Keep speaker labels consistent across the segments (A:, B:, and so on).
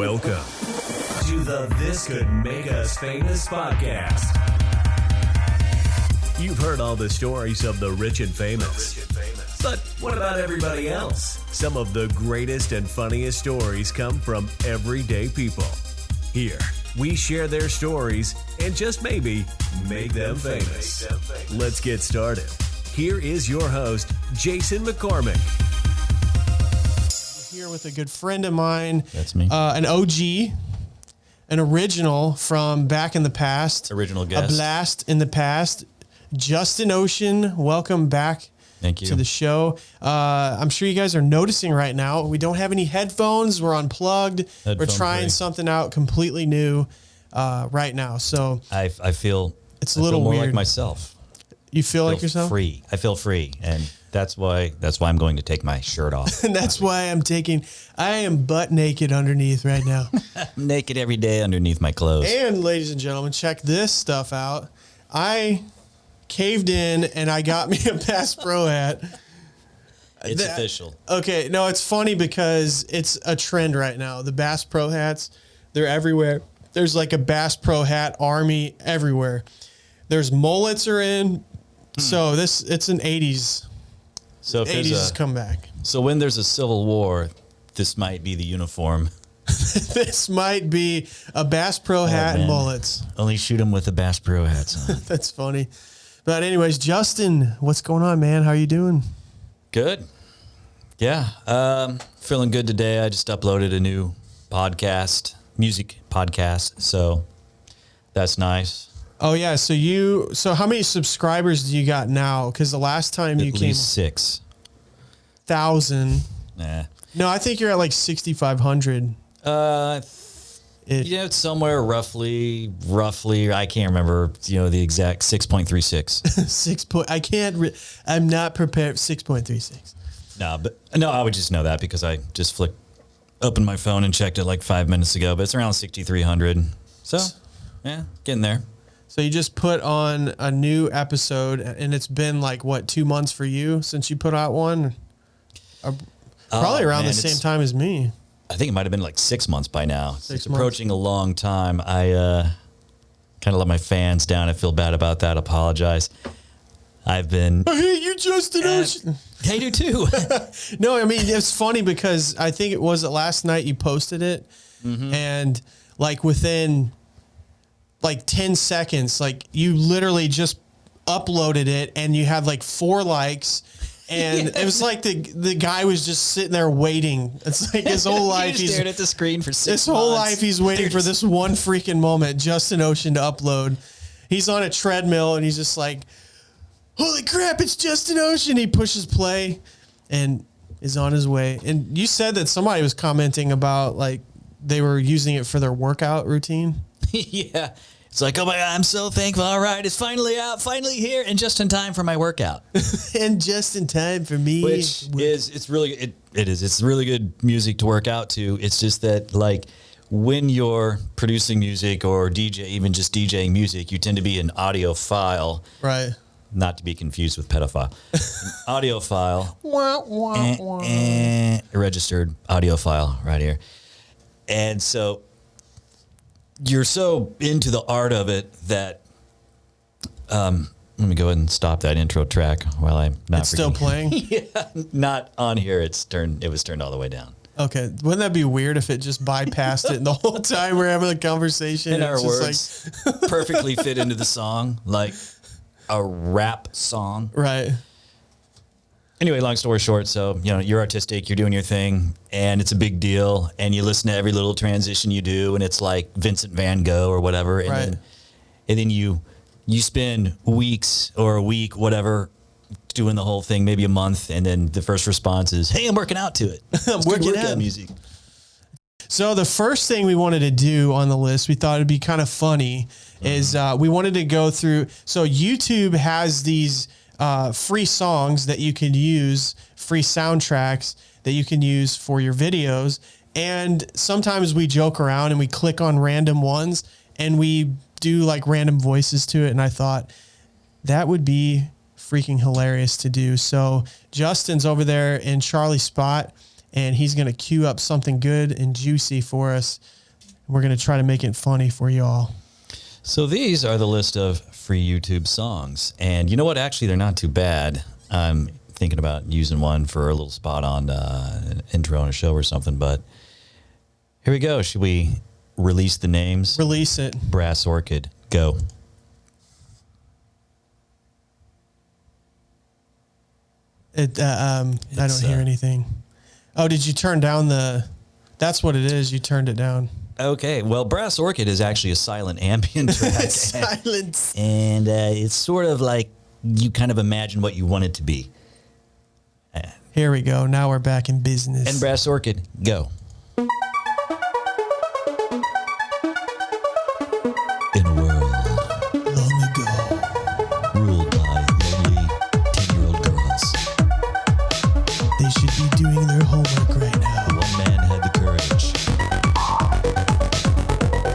A: Welcome to the This Could Make Us Famous podcast. You've heard all the stories of the rich and famous. But what about everybody else? Some of the greatest and funniest stories come from everyday people. Here, we share their stories and just maybe make them famous. Let's get started. Here is your host, Jason McCormick.
B: Here with a good friend of mine.
C: That's me.
B: An OG, an original from back in the past.
C: Original guest.
B: A blast in the past. Justin Ocean, welcome back.
C: Thank you.
B: To the show. I'm sure you guys are noticing right now, we don't have any headphones. We're unplugged. We're trying something out completely new right now. So
C: I feel
B: it's a little
C: more
B: weird.
C: like myself.
B: You feel like yourself?
C: Free. I feel free, and that's why I'm going to take my shirt off.
B: And that's why I am butt naked underneath right now.
C: I'm naked every day underneath my clothes.
B: And ladies and gentlemen, check this stuff out. I caved in and I got me a Bass Pro hat.
C: It's official.
B: Okay, no, it's funny because it's a trend right now. The Bass Pro hats, they're everywhere. There's like a Bass Pro hat army everywhere. There's mullets are in. So it's an 80s.
C: So if
B: 80s comeback.
C: So when there's a civil war, this might be the uniform.
B: This might be a Bass Pro hat and mullets.
C: Only shoot them with the Bass Pro hats on.
B: That's funny. But anyways, Justin, what's going on, man? How are you doing?
C: Good. Yeah. Feeling good today. I just uploaded a new music podcast. So that's nice.
B: Oh yeah. So how many subscribers do you got now? Because the last time you came,
C: at least
B: 6,000.
C: Nah.
B: No, I think you're at like 6,500.
C: It's somewhere roughly. I can't remember. The exact 6.36.
B: I'm not prepared. 6.36.
C: No, I would just know that because I just opened my phone and checked it like 5 minutes ago. But it's around 6,300. So yeah, getting there.
B: So you just put on a new episode, and it's been like, what, 2 months for you since you put out one? Probably around the same time as me.
C: I think it might have been like 6 months by now. It's
B: months.
C: Approaching a long time. I kind of let my fans down. I feel bad about that. Apologize. I hate
B: you, Justin Ocean.
C: I do too.
B: No, I mean, it's funny because I think it was last night you posted it, and like within like 10 seconds, like you literally just uploaded it and you had like 4 likes. And it was like the guy was just sitting there waiting. It's like his whole life
C: he's stared at the screen for 6 months.
B: His whole life he's waiting for this one freaking moment, Justin Ocean to upload. He's on a treadmill and he's just like, holy crap, it's Justin Ocean. He pushes play and is on his way. And you said that somebody was commenting about like they were using it for their workout routine.
C: Yeah. It's like, oh my God, I'm so thankful. All right, it's finally out, finally here, and just in time for my workout.
B: And just in time for me.
C: It's really good music to work out to. It's just that like when you're producing music or even just DJing music, you tend to be an audiophile.
B: Right.
C: Not to be confused with pedophile. An audiophile. A registered audiophile right here. And so you're so into the art of it that let me go ahead and stop that intro track while I'm not.
B: It's still playing?
C: Yeah, not on here. It was turned all the way down.
B: Okay. Wouldn't that be weird if it just bypassed it and the whole time we're having a conversation?
C: And our words like perfectly fit into the song, like a rap song.
B: Right.
C: Anyway, long story short, so, you're artistic, you're doing your thing, and it's a big deal, and you listen to every little transition you do, and it's like Vincent Van Gogh or whatever, and then you spend weeks or a week, whatever, doing the whole thing, maybe a month, and then the first response is, hey, I'm working out to it.
B: I'm working out music. So the first thing we wanted to do on the list, we thought it'd be kind of funny, is we wanted to go through, so YouTube has these free songs that you can use, free soundtracks that you can use for your videos. And sometimes we joke around and we click on random ones and we do like random voices to it. And I thought that would be freaking hilarious to do. So Justin's over there in Charlie's spot and he's going to cue up something good and juicy for us. We're going to try to make it funny for y'all.
C: So these are the list of free YouTube songs. And you know what? Actually, they're not too bad. I'm thinking about using one for a little spot on an intro on a show or something. But here we go. Should we release the names?
B: Release it.
C: Brass Orchid. Go.
B: I don't hear anything. Oh, did you turn down the... That's what it is. You turned it down.
C: Okay. Well, Brass Orchid is actually a silent ambient track.
B: Silence.
C: And it's sort of like you kind of imagine what you want it to be.
B: Here we go. Now we're back in business.
C: And Brass Orchid, go. In a world
B: long ago,
C: ruled by lonely 10-year-old girls,
B: they should be doing their homework right now.
C: one man had the courage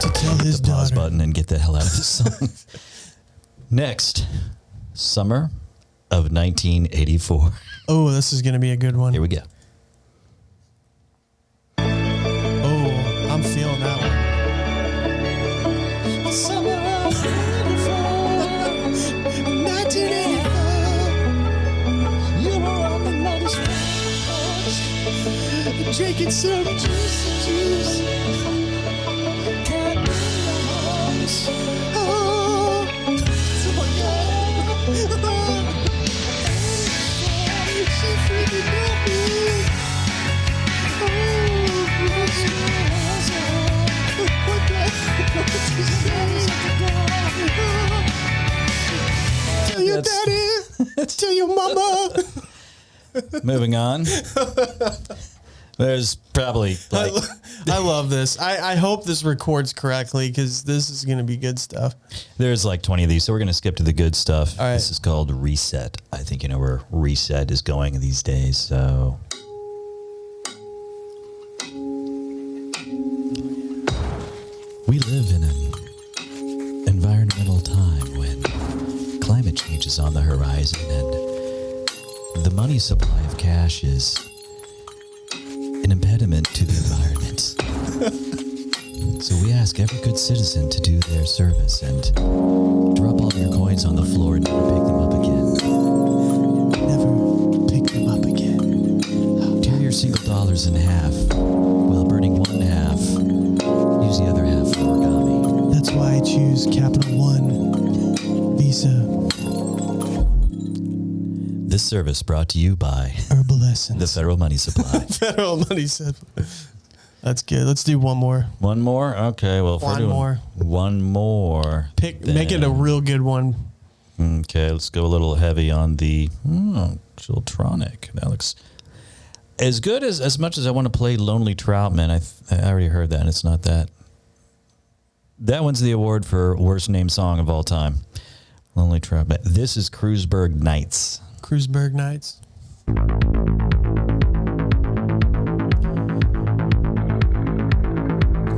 B: To tell his
C: the pause
B: daughter.
C: button and get the hell out of this song. Next, summer of 1984.
B: Oh, this is going to be a good one.
C: Here we go.
B: Oh, I'm feeling that one. Summer of 1984. You were on the mother's porch, drinking some juice. Can't be the house. Oh, she freaking got me. Tell your daddy, tell your mama.
C: Moving on. There's probably like
B: I love this. I hope this records correctly because this is going to be good stuff.
C: there's like 20 of these, so we're gonna skip to the good stuff.
B: All right.
C: This is called Reset. I think you know where Reset is going these days. So we live in an environmental time when climate change is on the horizon and the money supply of cash is an impediment to the environment. So we ask every good citizen to do their service and drop all your coins on the floor and never pick them up again.
B: Never pick them up again.
C: Tear your single dollars in half while burning one half. Use the other half for origami.
B: That's why I choose Capital One Visa
C: This service brought to you by
B: Herbal Essence.
C: the Federal Money Supply.
B: Federal money said. That's good. Let's do one more.
C: One more? Okay, well, if we're
B: One
C: doing
B: more.
C: one more.
B: Make it a real good one.
C: Okay, let's go a little heavy on the Chiltronic. That looks as good as much as I want to play Lonely Troutman. I already heard that, and it's not that. That one's the award for worst named song of all time. Lonely Troutman. This is Cruiseburg Nights.
B: Cruiseburg Nights.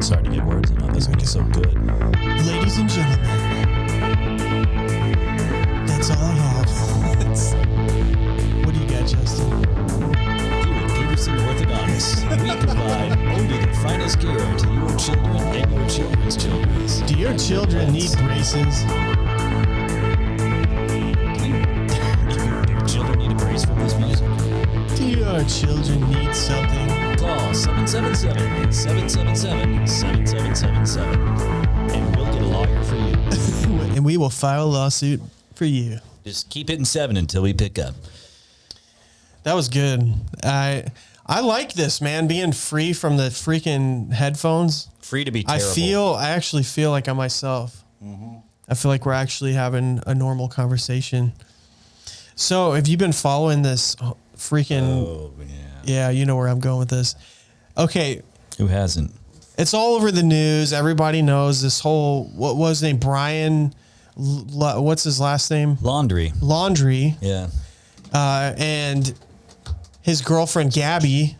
C: Sorry to get words in on this one. It's so good.
B: Ladies and gentlemen, that's all I have. What do you got, Justin?
C: Here at Peterson Orthodontics, we provide only the finest care to your children and your children's children.
B: Do your children need braces?
C: Do your children need a brace from this music?
B: Do your children need something?
C: Call 777-777-7777 and we'll get a lawyer for you.
B: And we will file a lawsuit for you.
C: Just keep hitting 7 until we pick up.
B: That was good. I like this, man, being free from the freaking headphones.
C: Free to be terrible.
B: I actually feel like I'm myself. I feel like we're actually having a normal conversation. So have you been following this freaking...
C: Oh, yeah.
B: Yeah, you know where I'm going with this. Okay,
C: Who hasn't?
B: it's all over the news. Everybody knows this whole... What was his name? Brian... What's his last name?
C: Laundrie.
B: Laundrie.
C: Yeah.
B: And his girlfriend, Gabby...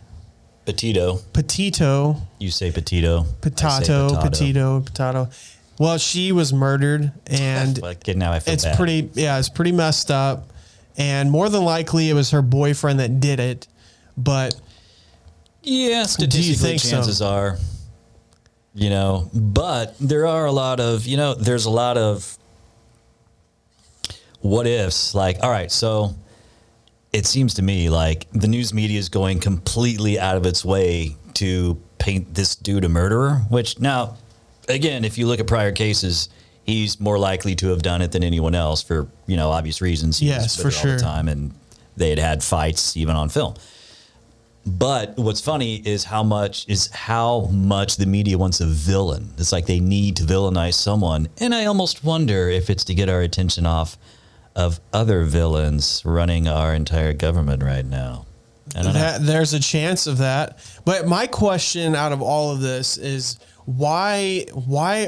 B: Petito.
C: You say Petito. I say
B: Petito. Well, she was murdered, and
C: Like, now I feel
B: it's
C: bad.
B: it's pretty messed up. And more than likely, it was her boyfriend that did it. But
C: Yeah, statistically, chances are, but there are a lot of, there's a lot of what ifs. Like, all right, so it seems to me like the news media is going completely out of its way to paint this dude a murderer, which now, again, if you look at prior cases, he's more likely to have done it than anyone else for, obvious reasons.
B: Yes, for sure.
C: All the time, and they had fights even on film. But what's funny is how much the media wants a villain. It's like they need to villainize someone. And I almost wonder if it's to get our attention off of other villains running our entire government right now.
B: There's a chance of that. But my question out of all of this is why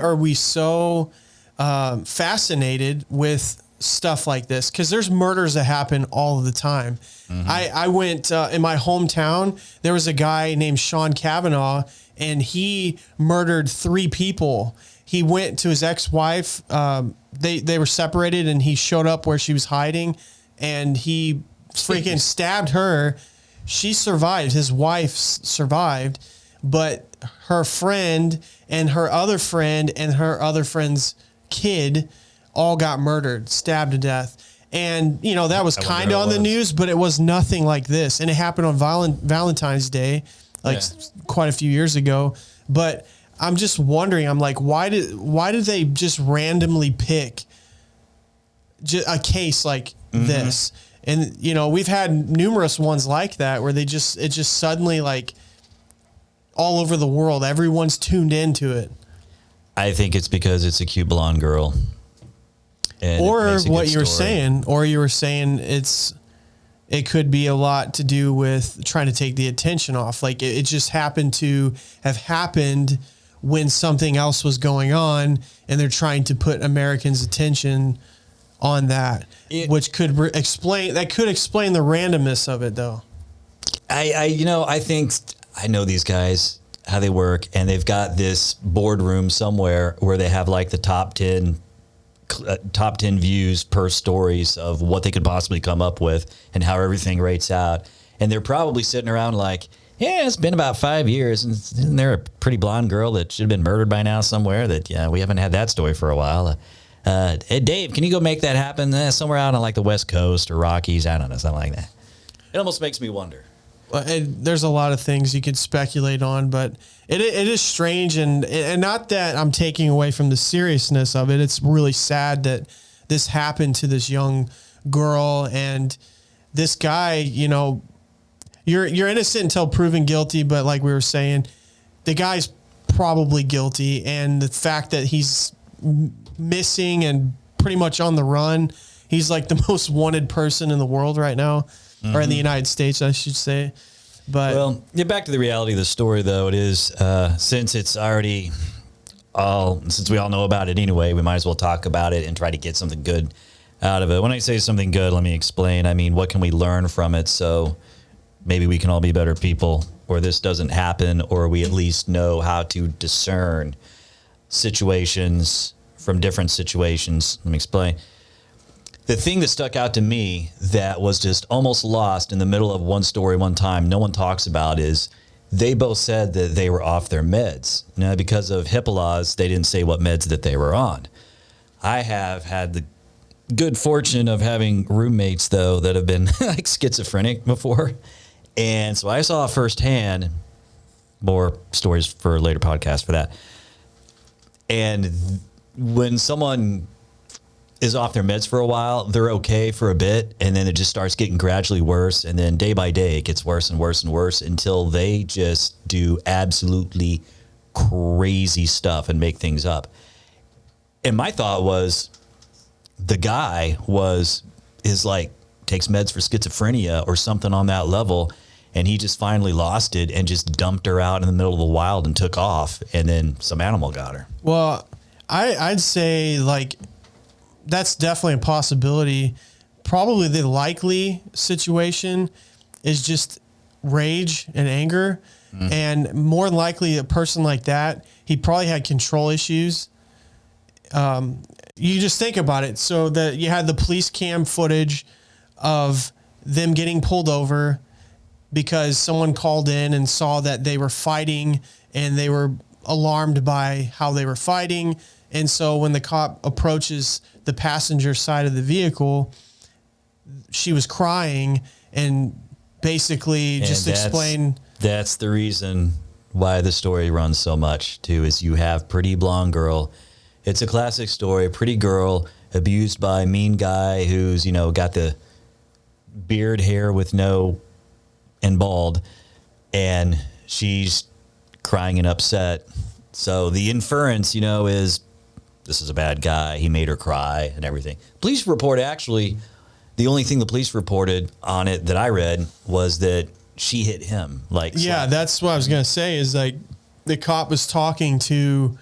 B: are we so fascinated with stuff like this? Because there's murders that happen all of the time. Mm-hmm. I went in my hometown. There was a guy named Sean Kavanaugh, and he murdered 3 people. He went to his ex-wife. They were separated, and he showed up where she was hiding, and he freaking stabbed her. She survived. His wife survived, but her friend and her other friend's kid all got murdered, stabbed to death. And, that was kind of on the news, but it was nothing like this. And it happened on Valentine's Day, quite a few years ago. But I'm just wondering, I'm like, why did they just randomly pick a case like this? And, we've had numerous ones like that where it just suddenly, like, all over the world, everyone's tuned into it.
C: I think it's because it's a cute blonde girl.
B: Or what you were saying, it could be a lot to do with trying to take the attention off. Like it just happened to have happened when something else was going on, and they're trying to put Americans' attention on that, which could explain the randomness of it, though.
C: I think I know these guys, how they work, and they've got this boardroom somewhere where they have like the top 10 views per stories of what they could possibly come up with and how everything rates out. And they're probably sitting around like, yeah, it's been about 5 years, and isn't there a pretty blonde girl that should have been murdered by now somewhere that, we haven't had that story for a while. Hey, Dave, can you go make that happen somewhere out on like the West Coast or Rockies? I don't know, something like that. It almost makes me wonder.
B: There's a lot of things you could speculate on, but it is strange, and not that I'm taking away from the seriousness of it. It's really sad that this happened to this young girl, and this guy, you're innocent until proven guilty, but like we were saying, the guy's probably guilty, and the fact that he's missing and pretty much on the run, he's like the most wanted person in the world right now. Mm-hmm. Or in the United States, I should say. But
C: well, get back to the reality of the story, though. It is since we all know about it anyway, we might as well talk about it and try to get something good out of it. When I say something good, let me explain. I mean, what can we learn from it so maybe we can all be better people, or this doesn't happen, or we at least know how to discern situations from different situations. Let me explain. The thing that stuck out to me that was just almost lost in the middle of one story one time, no one talks about, is they both said that they were off their meds. Now, because of HIPAA laws, they didn't say what meds that they were on. I have had the good fortune of having roommates, though, that have been like schizophrenic before. And so I saw firsthand, more stories for a later podcast for that. And when someone is off their meds for a while, they're okay for a bit, and then it just starts getting gradually worse, and then day by day it gets worse and worse and worse until they just do absolutely crazy stuff and make things up. And my thought was, the guy takes meds for schizophrenia or something on that level, and he just finally lost it and just dumped her out in the middle of the wild and took off, and then some animal got her.
B: Well, I'd say like that's definitely a possibility. Probably the likely situation is just rage and anger. Mm. And more than likely a person like that, he probably had control issues. You just think about it. So that you had the police cam footage of them getting pulled over. because someone called in and saw that they were fighting and they were alarmed by how they were fighting. And so when the cop approaches the passenger side of the vehicle, she was crying and basically just explain.
C: That's the reason why the story runs so much too, is you have pretty blonde girl. It's a classic story. Pretty girl abused by a mean guy who's, got the beard hair with and bald, and she's crying and upset. So the inference, is this is a bad guy. He made her cry and everything. Police report, actually, the only thing the police reported on it that I read was that she hit him. That's what I was going to say, is like the cop was talking to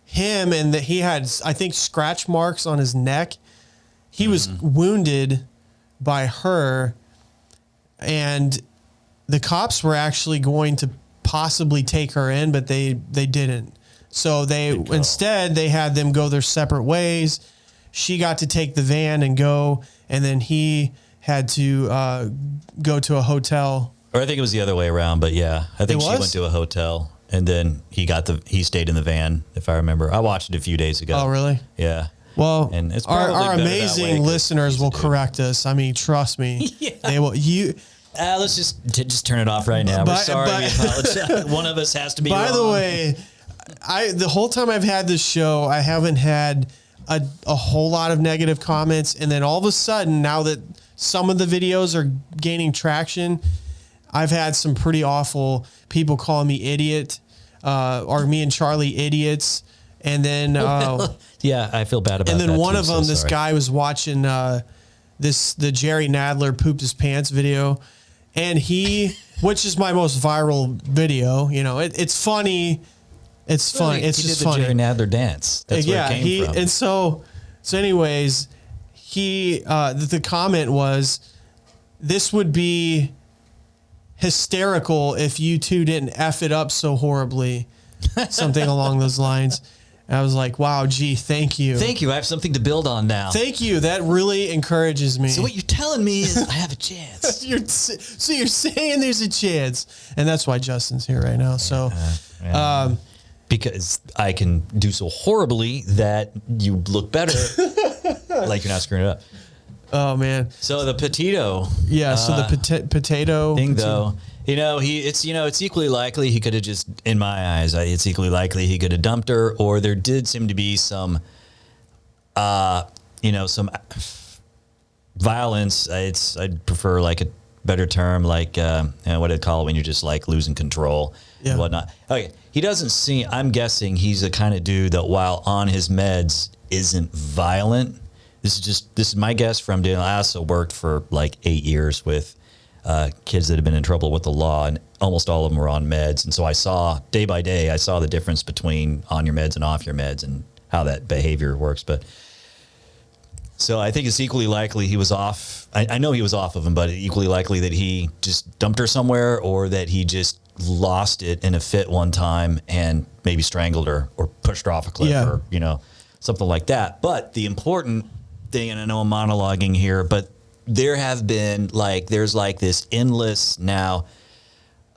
C: him and that he had, I think, scratch marks on his neck. He was wounded by her, and the cops were actually going to possibly take her in, but they didn't. So instead they had them go their separate ways. She got to take the van and go, and then he had to go to a hotel. Or I think it was the other way around, but yeah, I think she went to a hotel and then he stayed in the van, if I remember. I watched it a few days ago.
B: Oh, really?
C: Yeah.
B: Well,
C: and it's
B: our amazing listeners will correct us. I mean, trust me.
C: Yeah.
B: They will.
C: Let's just turn it off right now. We're sorry. We apologize. One of us has to be
B: By
C: wrong.
B: the way, the whole time I've had this show, I haven't had a whole lot of negative comments. And then all of a sudden, now that some of the videos are gaining traction, I've had some pretty awful people calling me idiot, or me and Charlie idiots. And then,
C: yeah, I feel bad about that.
B: And then
C: that
B: one
C: too,
B: of them, this guy was watching the Jerry Nadler pooped his pants video, and which is my most viral video. It's funny. It's funny. It's just funny.
C: He did the Jerry Nadler dance. That's where it came from.
B: And so anyways, the comment was, this would be hysterical if you two didn't F it up so horribly. Something along those lines. And I was like, wow, gee, thank you.
C: Thank you. I have something to build on now.
B: Thank you. That really encourages me.
C: So what you're telling me is I have a chance.
B: So you're saying there's a chance. And that's why Justin's here right now. So,
C: because I can do so horribly that you look better, like you're not screwing it up.
B: Oh man.
C: So the Petito.
B: Yeah. So the potato
C: thing, though, it's equally likely he could have just, in my eyes, it's equally likely he could have dumped her, or there did seem to be some, some violence. I'd prefer like a better term, like what I'd call it when you're just like losing control and whatnot. Okay, he doesn't seem. I'm guessing he's the kind of dude that while on his meds isn't violent. This is my guess from doing. I also worked for like 8 years with kids that have been in trouble with the law, and almost all of them were on meds. And so I saw day by day, the difference between on your meds and off your meds and how that behavior works. But so I think it's equally likely he was off. I know he was off of them, but equally likely that he just dumped her somewhere, or that he just lost it in a fit one time and maybe strangled her or pushed her off a cliff or, something like that. But the important thing, and I know I'm monologuing here, but there have been there's this endless now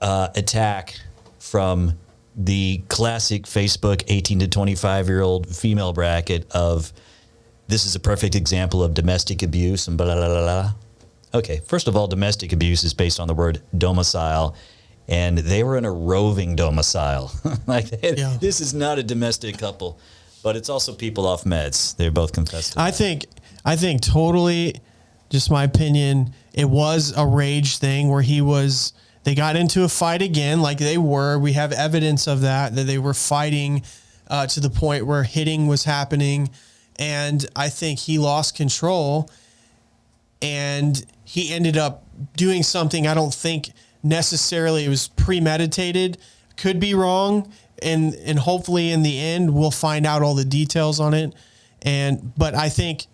C: attack from the classic Facebook 18 to 25-year-old female bracket of, this is a perfect example of domestic abuse and blah, blah, blah, blah. Okay, first of all, domestic abuse is based on the word domicile, and they were in a roving domicile. This is not a domestic couple, but it's also people off meds. They're both confessed to that.
B: I think totally, just my opinion, it was a rage thing where they got into a fight again, like they were. We have evidence of that they were fighting to the point where hitting was happening. And I think he lost control, and he ended up doing something. I don't think necessarily it was premeditated. Could be wrong. And hopefully in the end, we'll find out all the details on it. But I think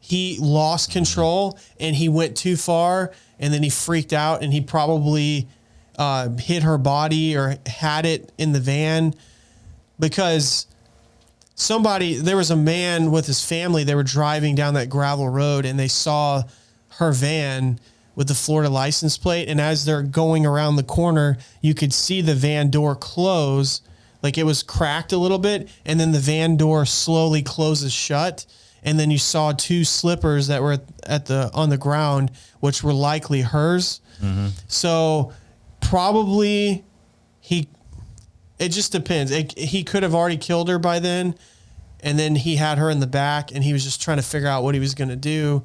B: he lost control and he went too far, and then he freaked out, and he probably hit her body or had it in the van, because there was a man with his family. They were driving down that gravel road and they saw her van with the Florida license plate. And as they're going around the corner, you could see the van door close, like it was cracked a little bit. And then the van door slowly closes shut. And then you saw 2 slippers that were on the ground, which were likely hers. Mm-hmm. So probably it just depends. He could have already killed her by then. And then he had her in the back and he was just trying to figure out what he was going to do.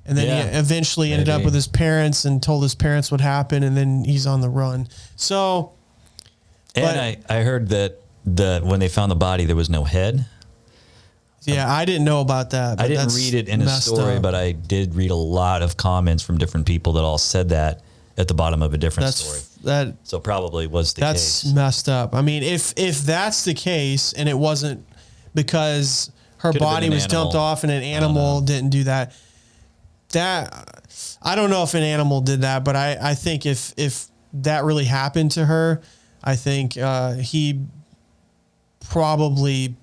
B: And then he eventually ended up with his parents and told his parents what happened. And then he's on the run. So.
C: And I heard that when they found the body, there was no head.
B: Yeah, I didn't know about that.
C: I didn't read it in a story, but I did read a lot of comments from different people that all said that at the bottom of a different story. So probably was the case.
B: That's messed up. I mean, if that's the case and it wasn't because her body was dumped off and an animal didn't do that, I don't know if an animal did that, but I think if that really happened to her, I think he probably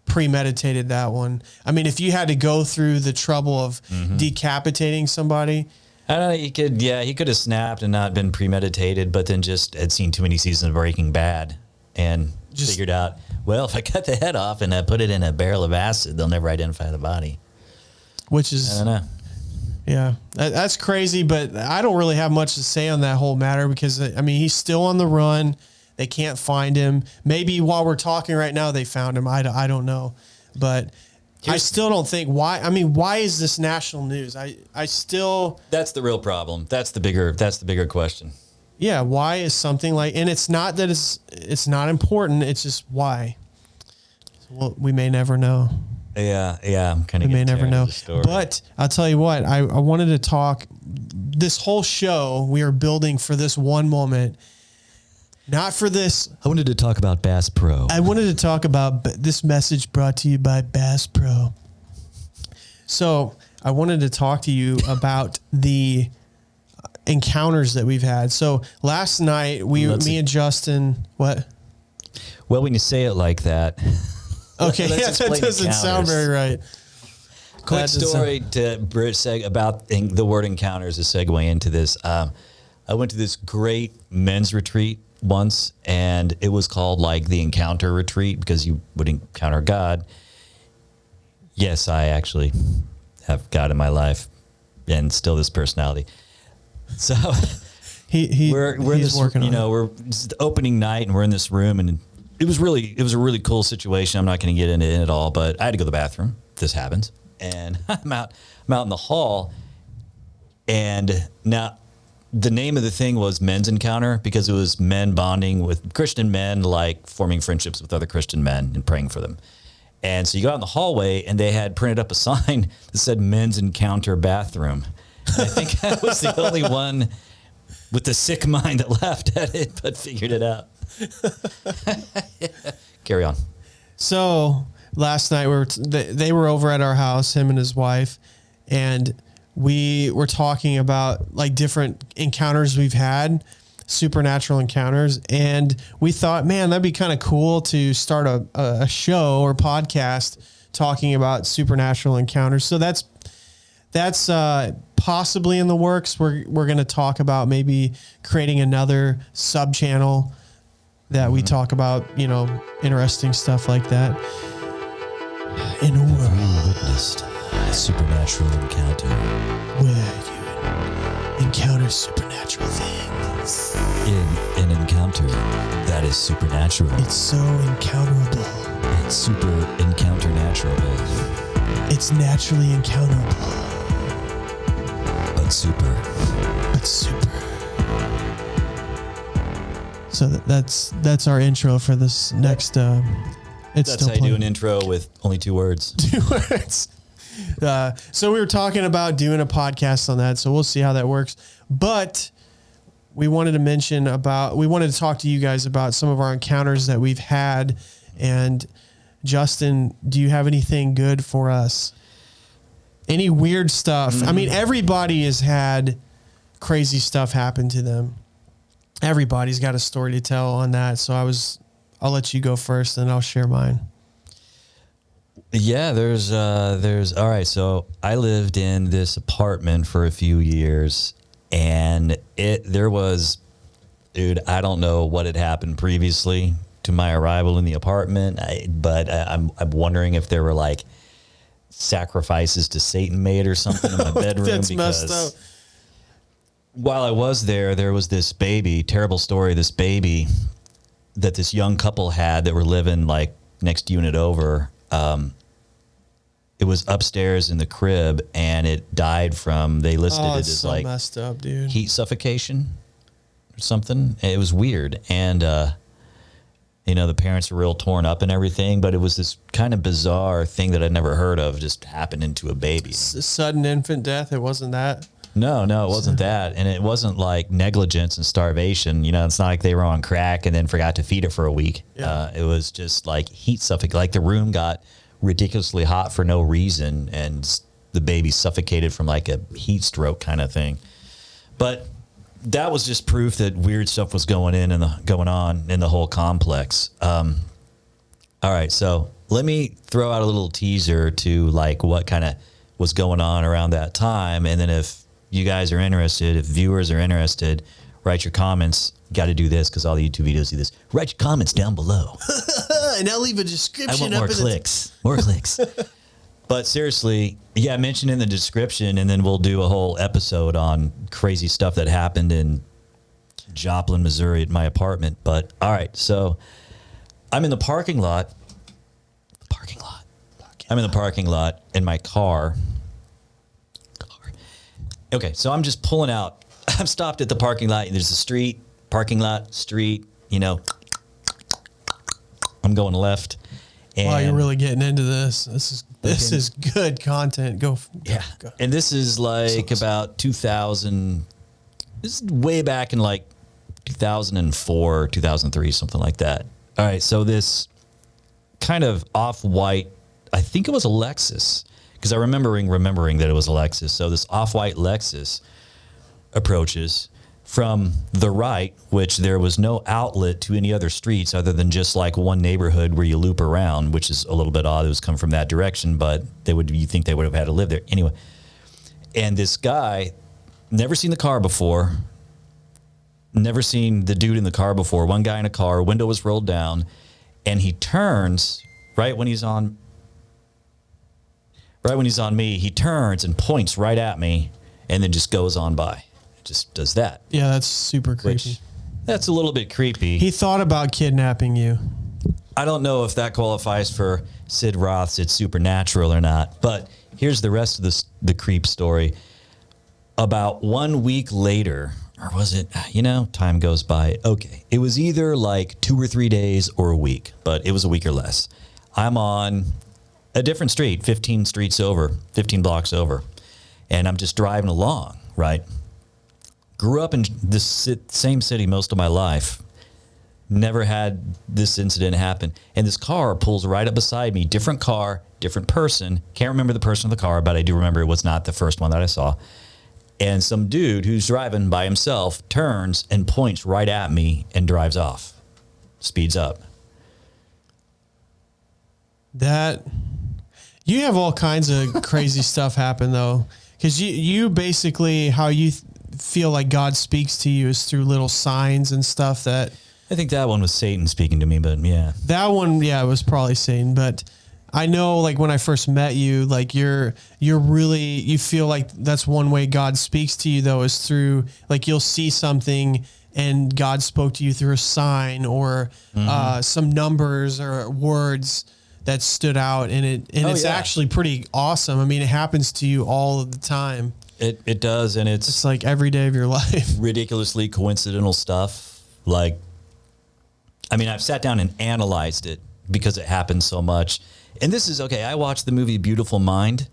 B: premeditated that one. I mean, if you had to go through the trouble of decapitating somebody,
C: I don't know. He could have snapped and not been premeditated, but then just had seen too many seasons of Breaking Bad and figured out, well, if I cut the head off and I put it in a barrel of acid, they'll never identify the body.
B: Which is,
C: I don't know.
B: Yeah, that's crazy, but I don't really have much to say on that whole matter because, I mean, he's still on the run. They can't find him. Maybe while we're talking right now, they found him. I don't know. But I still don't think why. I mean, why is this national news? I still. That's
C: the real problem. That's the bigger question.
B: Yeah. Why is something like, and it's not that it's not important. It's just why. Well, we may never know.
C: Yeah. I'm kind of.
B: We may never know. But I'll tell you what, I wanted to talk this whole show. We are building for this one moment. Not for this.
C: I wanted to talk about Bass Pro.
B: I wanted to talk about this message brought to you by Bass Pro. So I wanted to talk to you about the encounters that we've had. So last night, me and Justin, what?
C: Well, when you say it like that.
B: Okay, that doesn't sound very right.
C: Quick story to about the word encounters, a segue into this. I went to this great men's retreat once, and it was called like the Encounter Retreat because you would encounter God. Yes, I actually have God in my life and still this personality. So we're in this, working we're it's the opening night and we're in this room, and it was a really cool situation. I'm not going to get into it at all, but I had to go to the bathroom. This happens. And I'm out in the hall, and now the name of the thing was Men's Encounter because it was men bonding with Christian men, like forming friendships with other Christian men and praying for them. And so you go out in the hallway, and they had printed up a sign that said Men's Encounter Bathroom. And I think I was the only one with the sick mind that laughed at it, but figured it out. Carry on.
B: So last night they were over at our house, him and his wife, and we were talking about like different encounters we've had, supernatural encounters. And we thought, man, that'd be kind of cool to start a show or podcast talking about supernatural encounters. So that's possibly in the works. We're going to talk about maybe creating another sub channel that we talk about, interesting stuff like that. In a world
C: witnessed a supernatural encounter
B: where you encounter supernatural things.
C: In an encounter that is supernatural.
B: It's so encounterable.
C: It's super encounter naturable.
B: It's naturally encounterable.
C: But super.
B: So that's our intro for this next.
C: That's how you do an intro with only 2 words.
B: 2 words. So we were talking about doing a podcast on that. So we'll see how that works. But we wanted to talk to you guys about some of our encounters that we've had. And Justin, do you have anything good for us? Any weird stuff? I mean, everybody has had crazy stuff happen to them. Everybody's got a story to tell on that. So I'll let you go first and I'll share mine.
C: Yeah, there's all right. So I lived in this apartment for a few years, and there was, dude, I don't know what had happened previously to my arrival in the apartment, but I'm wondering if there were like sacrifices to Satan made or something in my bedroom.
B: That's
C: because
B: messed up.
C: while I was there was this baby, terrible story, this baby that this young couple had that were living like next unit over. It was upstairs in the crib, and it died from, they listed it as
B: so
C: like
B: messed up, dude.
C: heat suffocation or something. It was weird. And, the parents were real torn up and everything, but it was this kind of bizarre thing that I'd never heard of just happening to a baby.
B: Sudden infant death. It wasn't that.
C: No, it wasn't that. And it wasn't like negligence and starvation. It's not like they were on crack and then forgot to feed it for a week.
B: Yeah.
C: It was just like heat suffocation. Like the room got ridiculously hot for no reason, and the baby suffocated from like a heat stroke kind of thing. But that was just proof that weird stuff was going on in the whole complex. All right, so let me throw out a little teaser to like what kind of was going on around that time, and then if you guys are interested, if viewers are interested, write your comments. Got to do this because all the YouTube videos do this. Write your comments down below.
B: And I'll leave a
C: I
B: description.
C: want more clicks. More clicks. But seriously, yeah, mention in the description, and then we'll do a whole episode on crazy stuff that happened in Joplin, Missouri at my apartment. But all right, so I'm in the parking lot. I'm in the parking lot in my car. Okay, so I'm just pulling out. I'm stopped at the parking lot. There's a street, parking lot, street, I'm going left. And
B: Wow, you're really getting into this. This is good content. Go. Go.
C: And this is like about 2000. This is way back in like 2004, 2003, something like that. All right, so this kind of off-white, I think it was a Lexus, because I remembering that it was a Lexus. So this off-white Lexus approaches from the right, which there was no outlet to any other streets other than just like one neighborhood where you loop around, which is a little bit odd. It was coming from that direction, but you think they would have had to live there anyway. And this guy, never seen the car before, never seen the dude in the car before. One guy in a car, window was rolled down, and he turns right when he's on me. He turns and points right at me, and then just goes on by. Just does that.
B: Yeah, that's super creepy.
C: That's a little bit creepy.
B: He thought about kidnapping you.
C: I don't know if that qualifies for Sid Roth's It's Supernatural or not, but here's the rest of the creep story. About 1 week later, or was it, time goes by. Okay, it was either like 2 or 3 days or a week, but it was a week or less. I'm on a different street, 15 blocks over, and I'm just driving along, right? Grew up in this same city most of my life. Never had this incident happen. And this car pulls right up beside me. Different car, different person. Can't remember the person of the car, but I do remember it was not the first one that I saw. And some dude who's driving by himself turns and points right at me and drives off. Speeds up.
B: You have all kinds of crazy stuff happen though. Because you basically, how you feel like God speaks to you is through little signs and stuff that.
C: I think that one was Satan speaking to me, but yeah.
B: That one, yeah, it was probably Satan. But I know, like, when I first met you, like, you feel like that's one way God speaks to you, though, is through, like, you'll see something and God spoke to you through a sign or some numbers or words that stood out. And it's actually pretty awesome. I mean, it happens to you all of the time.
C: It does, and it's
B: like every day of your life.
C: Ridiculously coincidental stuff. Like, I mean, I've sat down and analyzed it because it happens so much. And this is, okay, I watched the movie Beautiful Mind.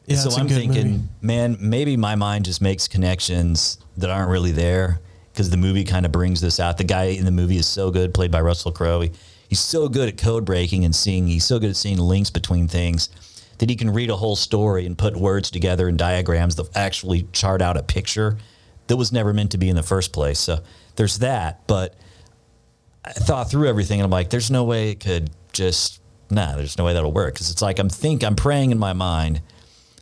B: Yeah,
C: so I'm thinking, man, maybe my mind just makes connections that aren't really there because the movie kind of brings this out. The guy in the movie is so good, played by Russell Crowe. He's so good at code breaking and he's so good at seeing links between things that he can read a whole story and put words together and diagrams that actually chart out a picture that was never meant to be in the first place. So there's that, but I thought through everything and I'm like, there's no way it could just nah, there's no way that'll work. Cause it's like, I'm praying in my mind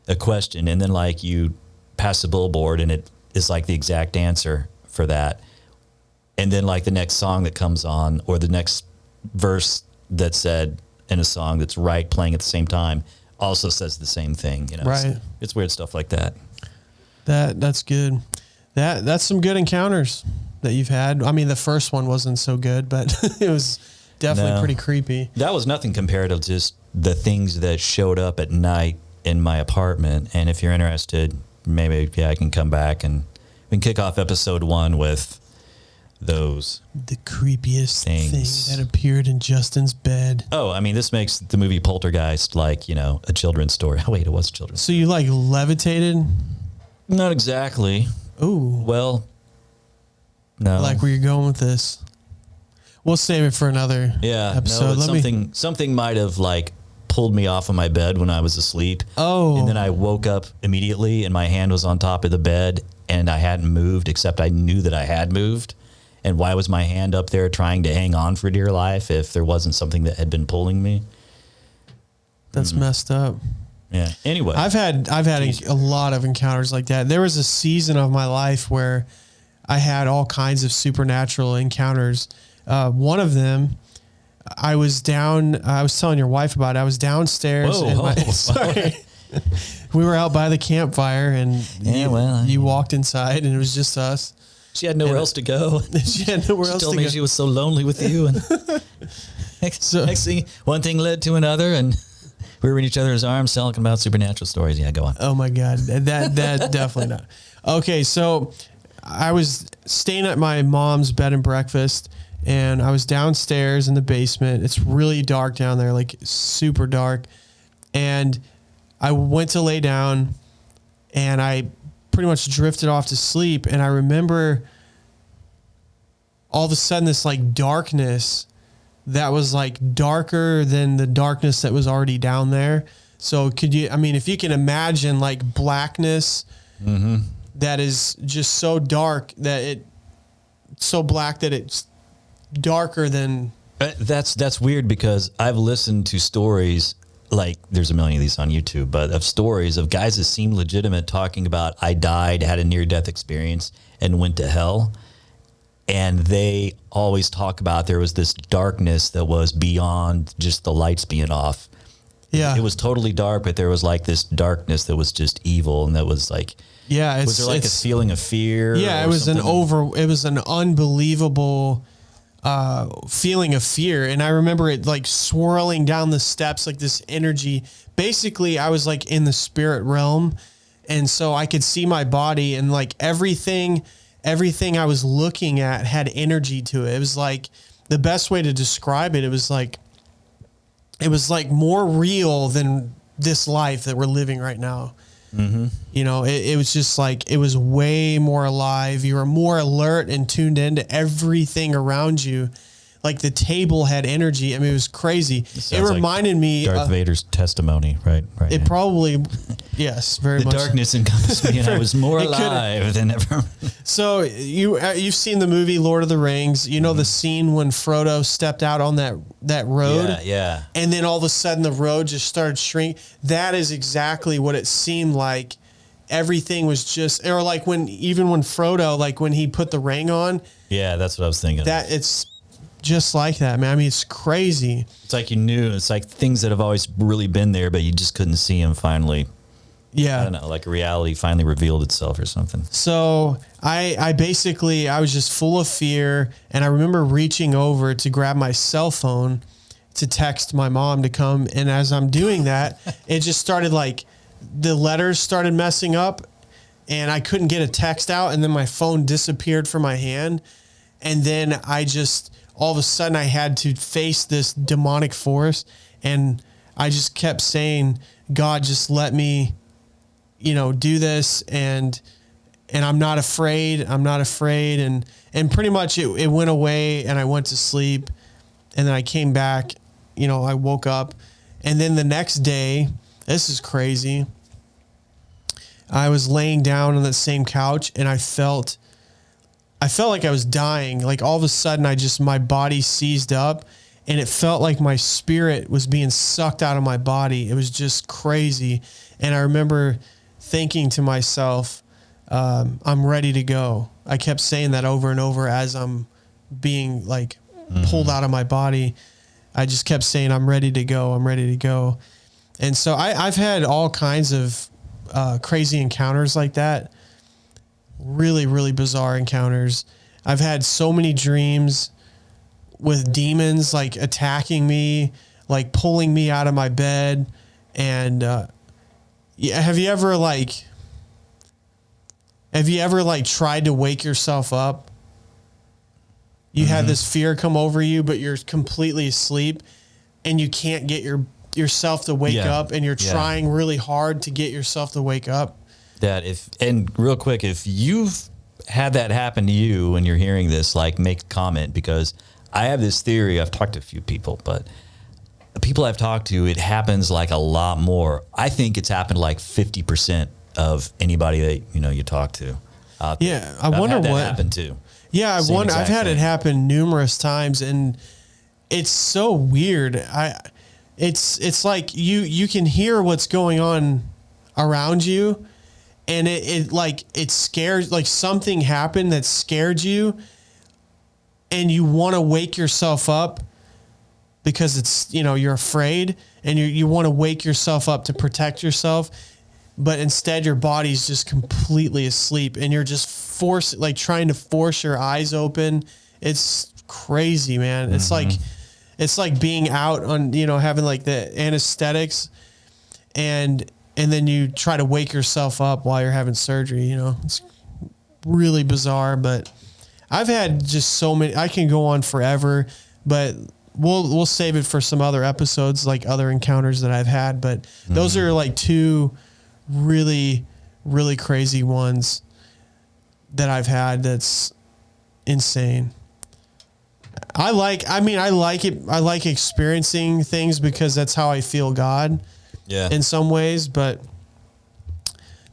C: a question, and then like you pass the billboard and it is like the exact answer for that. And then like the next song that comes on, or the next verse that's said in a song that's right playing at the same time also says the same thing, you know?
B: Right.
C: It's weird stuff like that.
B: That's good. That's some good encounters that you've had. I mean, the first one wasn't so good, but it was definitely pretty creepy.
C: That was nothing compared to just the things that showed up at night in my apartment. And if you're interested, maybe I can come back and we can kick off episode 1 with those.
B: The creepiest thing
C: things
B: that appeared in Justin's bed.
C: Oh, I mean, this makes the movie Poltergeist like, a children's story. Oh, wait, it was a children's
B: So you like levitated?
C: Not exactly.
B: Ooh.
C: Well, no.
B: I like where you're going with this. We'll save it for another episode.
C: No, something might have like pulled me off of my bed when I was asleep.
B: Oh.
C: And then I woke up immediately and my hand was on top of the bed and I hadn't moved, except I knew that I had moved. And why was my hand up there trying to hang on for dear life if there wasn't something that had been pulling me?
B: That's messed up.
C: Yeah. Anyway,
B: I've had a lot of encounters like that. There was a season of my life where I had all kinds of supernatural encounters. One of them, I was telling your wife about it. I was downstairs. Sorry. We were out by the campfire and you walked inside and it was just us.
C: She had nowhere else to go.
B: She had nowhere else to go.
C: She told me she was so lonely with you. And next thing, one thing led to another, and we were in each other's arms talking about supernatural stories. Yeah, go on.
B: Oh my God. That definitely not. Okay. So I was staying at my mom's bed and breakfast and I was downstairs in the basement. It's really dark down there, like super dark. And I went to lay down and I pretty much drifted off to sleep. And I remember all of a sudden this like darkness that was like darker than the darkness that was already down there. So if you can imagine like blackness that is just so dark that so black that it's darker than.
C: That's weird because I've listened to stories, like there's a million of these on YouTube, but of stories of guys that seem legitimate talking about I died, had a near-death experience, and went to hell. And they always talk about there was this darkness that was beyond just the lights being off.
B: Yeah.
C: It was totally dark, but there was like this darkness that was just evil. And that was like, was there like a feeling of fear?
B: Yeah, it was an unbelievable feeling of fear. And I remember it like swirling down the steps, like this energy. Basically, I was like in the spirit realm. And so I could see my body and like everything I was looking at had energy to it. It was like the best way to describe it. It was like more real than this life that we're living right now. Mm-hmm. It was just like, it was way more alive. You were more alert and tuned into everything around you. Like the table had energy. I mean, it was crazy. It reminded me
C: Darth Vader's testimony, right?
B: It probably, yes, very much.
C: The darkness encompassed me and I was more alive than ever.
B: So you've seen the movie Lord of the Rings. You know the scene when Frodo stepped out on that road?
C: Yeah.
B: And then all of a sudden the road just started shrinking. That is exactly what it seemed like. Everything was just, or like when Frodo, like when he put the ring on.
C: Yeah, that's what I was thinking.
B: That it's just like that, man. I mean, it's crazy.
C: It's like you knew. It's like things that have always really been there, but you just couldn't see them finally.
B: Yeah.
C: I don't know, like reality finally revealed itself or something.
B: So I was just full of fear. And I remember reaching over to grab my cell phone to text my mom to come. And as I'm doing that, it just started like the letters started messing up and I couldn't get a text out. And then my phone disappeared from my hand. And then all of a sudden I had to face this demonic force. And I just kept saying, God, just let me, do this. And I'm not afraid. I'm not afraid. And pretty much it went away and I went to sleep and then I came back, I woke up and then the next day, this is crazy. I was laying down on that same couch and I felt like I was dying. Like all of a sudden my body seized up and it felt like my spirit was being sucked out of my body. It was just crazy. And I remember thinking to myself, I'm ready to go. I kept saying that over and over as I'm being like pulled out of my body. I just kept saying, I'm ready to go. I'm ready to go. And so I've had all kinds of crazy encounters like that. Really, really bizarre encounters. I've had so many dreams with demons like attacking me, like pulling me out of my bed. And have you ever tried to wake yourself up? You had this fear come over you, but you're completely asleep and you can't get yourself to wake up, and you're trying really hard to get yourself to wake up.
C: And real quick, if you've had that happen to you when you're hearing this, like, make a comment, because I have this theory. I've talked to a few people, but the people I've talked to, it happens like a lot more. I think it's happened like 50% of anybody that, you talk to.
B: Yeah. I wonder what
C: happened too.
B: Yeah. I've had it happen numerous times, and it's so weird. It's like you can hear what's going on around you, and it scares, like something happened that scared you, and you want to wake yourself up because it's, you're afraid, and you want to wake yourself up to protect yourself, but instead your body's just completely asleep, and you're just trying to force your eyes open. It's crazy, man. It's like being out on, having like the anesthetics, and then you try to wake yourself up while you're having surgery. It's really bizarre, but I've had just so many. I can go on forever, but we'll save it for some other episodes, like other encounters that I've had. But those are like two really, really crazy ones that I've had. That's insane. I like it. I like experiencing things because that's how I feel God. Yeah. In some ways, but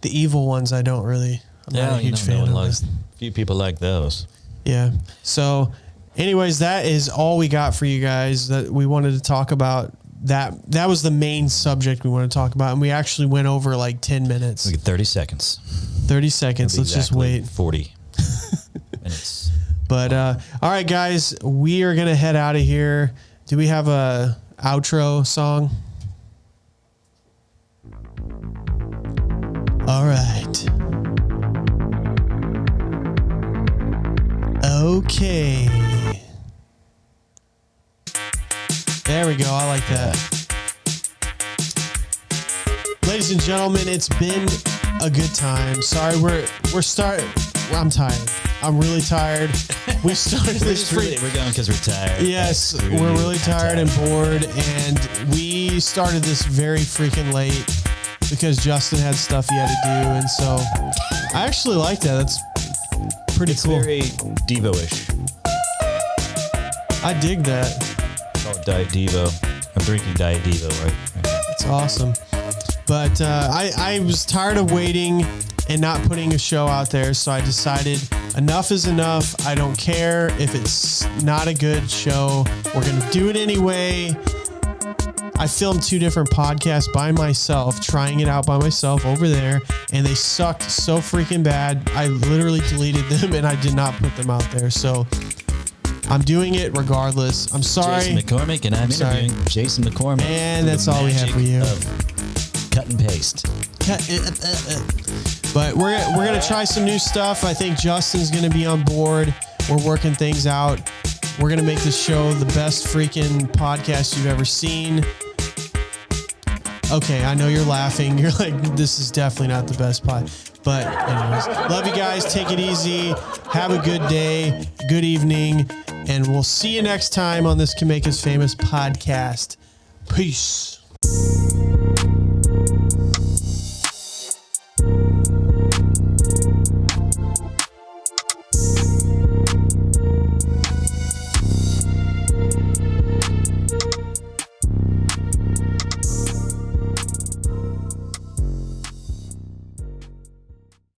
B: the evil ones, I don't really. I'm not a huge fan of.
C: Few people like those.
B: Yeah. So, anyways, that is all we got for you guys that we wanted to talk about. That was the main subject we want to talk about, and we actually went over like 10 minutes.
C: We get 30 seconds.
B: 30 seconds. Let's just wait.
C: 40 minutes.
B: But all right, guys, we are gonna head out of here. Do we have a outro song? All right. Okay. There we go. I like that. Ladies and gentlemen, it's been a good time. Sorry, I'm tired. I'm really tired. We started this.
C: We're going because we're tired.
B: Yes, we're really tired and bored, and we started this very freaking late because Justin had stuff he had to do, and so I actually like that. That's pretty cool.
C: It's very Devo-ish.
B: I dig that.
C: Oh, Diet Devo. I'm drinking Diet Devo, right?
B: That's awesome. But I was tired of waiting and not putting a show out there, so I decided enough is enough. I don't care if it's not a good show. We're going to do it anyway. I filmed 2 different podcasts by myself, trying it out by myself over there, and they sucked so freaking bad. I literally deleted them, and I did not put them out there. So I'm doing it regardless. I'm sorry.
C: Jason McCormick, and I'm interviewing Jason McCormick.
B: And that's all we have for you.
C: Cut and paste.
B: But we're going to try some new stuff. I think Justin's going to be on board. We're working things out. We're going to make this show the best freaking podcast you've ever seen. Okay, I know you're laughing. You're like, this is definitely not the best pod. But anyways, love you guys. Take it easy. Have a good day, good evening, and we'll see you next time on this Can Make Us Famous podcast. Peace.